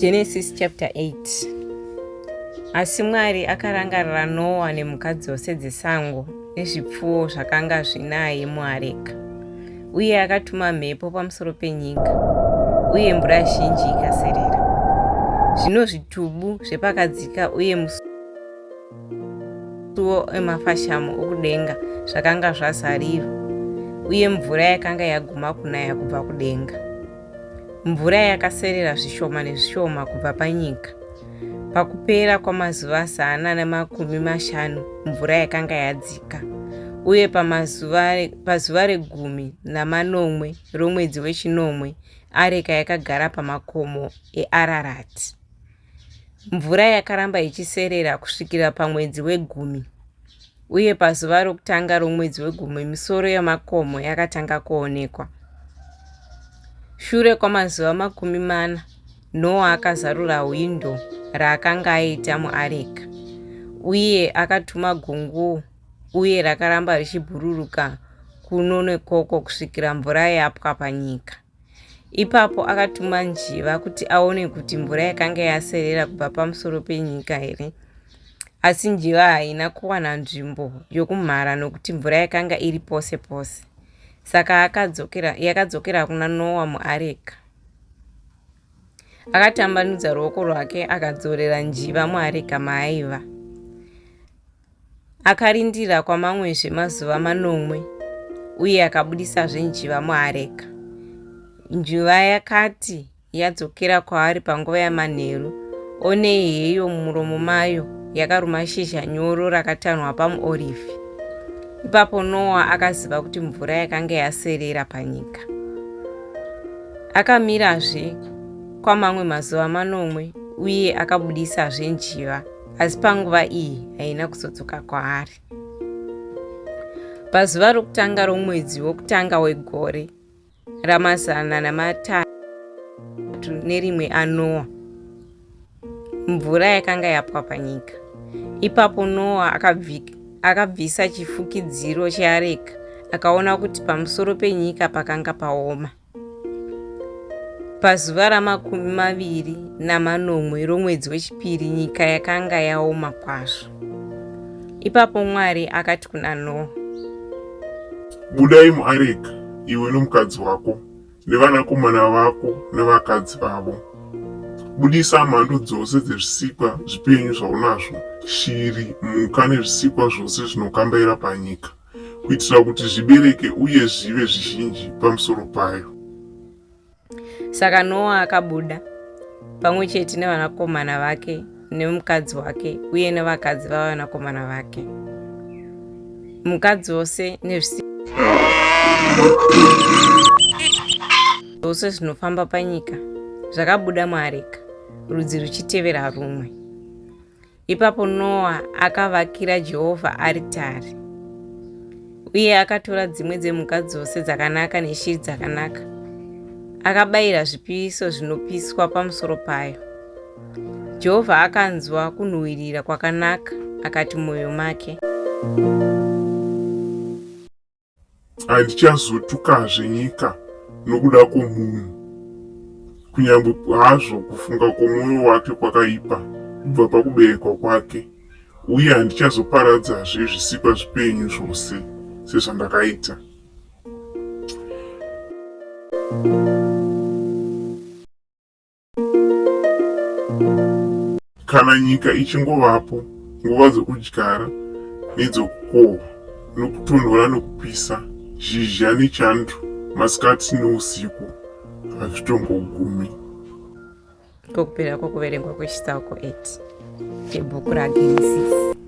Genesis chapter 8. Asi Mwari akarangarira Noa nemhuka dzose dzesango nezvipfuwo zvakanga zvinaye muareka. Uye akatuma mhepo pamusoro penyika, uye mvura zhinji ikaserera. Zvino zvitubu zvepakadzika uye musuo emafashamu okudenga zvakanga zvazarira, uye mvura yakanga yaguma kunaya kubva kudenga. Mvura yakaserera zvishoma nezvishoma kubva panyika. Pakupera kwamazuva 150 mvura yakanga yadzika. Uye pazuva re10 romwedzi wechinomwe areka yakagara pamakomo eArarati. Mvura yakaramba ichiserera kusvikira pamwedzi we10. Uye pazuva rokutanga romwedzi we10 misoro yamakomo yakatanga kuonekwa. Shure kwamazuva 40 Noa akazarura hwindo raakanga aita muareka, uye akatuma gunguo, uye rakaramba richibhururuka kuno nekoko kusvikira mvura yapwa panyika. Ipapo akatuma njiva kuti aone kuti mvura yakanga yaserera kubva pamusoro penyika here. Asi njiva haina kuwana nzvimbo yokumhara nokuti mvura yakanga iri pose pose. Saka yakadzokera kuna Noa muareka. Akatambanudza ruoko rwake akadzorera njiva muareka maaiva. Akarindira kwamamwezve mazuva 8, uye akabudisazve njiva muareka. Njiva yakati yadzokera kwaari panguva yamanheru, onei heyo mumuromo mayo yakaruma shizha nyoro rakatanhwa pamuorivhi. Ipapo Noa akaziva kuti mvura yakanga yaserera panyika. Akamirazve kwamamwe mazuva 8, uye akabudisazve njiva, asi panguva iyi haina kuzodzoka kwaari. Pazuva rokutanga romwedzi wokutanga wegore ra131 aNoa, mvura yakanga yapwa panyika. Ipapo Noa akabvisa chifukidziro cheareka, akaona kuti pamusoro penyika pakanga paoma. Pazuva ra20 romwedzi wechipiri nyika yakanga yaoma kwazvo. Ipapo Mwari akati kuna Noa, budai muareka, iwe nomukadzi wako nevanakomana vako nevakadzi vavo. Budisa mhando dzose dzezvisikwa zvipenyu zvaunazvo, shiri, mhuka nezvisikwa zvose zvinokambaira panyika, kuitira kuti zvibereke uye zvive zvizhinji pamusoro payo. Saka Noa akabuda, pamwe chete nevanakomana vake nemukadzi wake uye nevakadzi vavanakomana vake. Mhuka dzose nezvisikwa zvose zvinofamba panyika zvakabuda muareka, rudzi ruchitevera rumwe. Ipapo Noa akavakira Jehovha aritari, uye akatora dzimwe dzemhuka dzose dzakanaka neshiri dzakanaka, akabayira zvipiriso zvinopiswa pamusoro payo. Jehovha akanzwa kunhuhwirira kwakanaka, akati mumwoyo make, handichazotukazve nyika nokuda kwomunhu, kunyange hazvo kufunga kwomwoyo wake kwakaipa kubva pakuberekwa kwake, uye handichazoparadzazve zvisikwa zvipenyu zvose sezvandakaita. Kana nyika ichingovapo nguva dzokudyara nedzokukohwa, nokutonhora nokupisa, zhizha nechando, masikati nousiku, hazvitombogumi. Kokupera kwokuverengwa kwechitsauko 8 chebhuku raGenesis.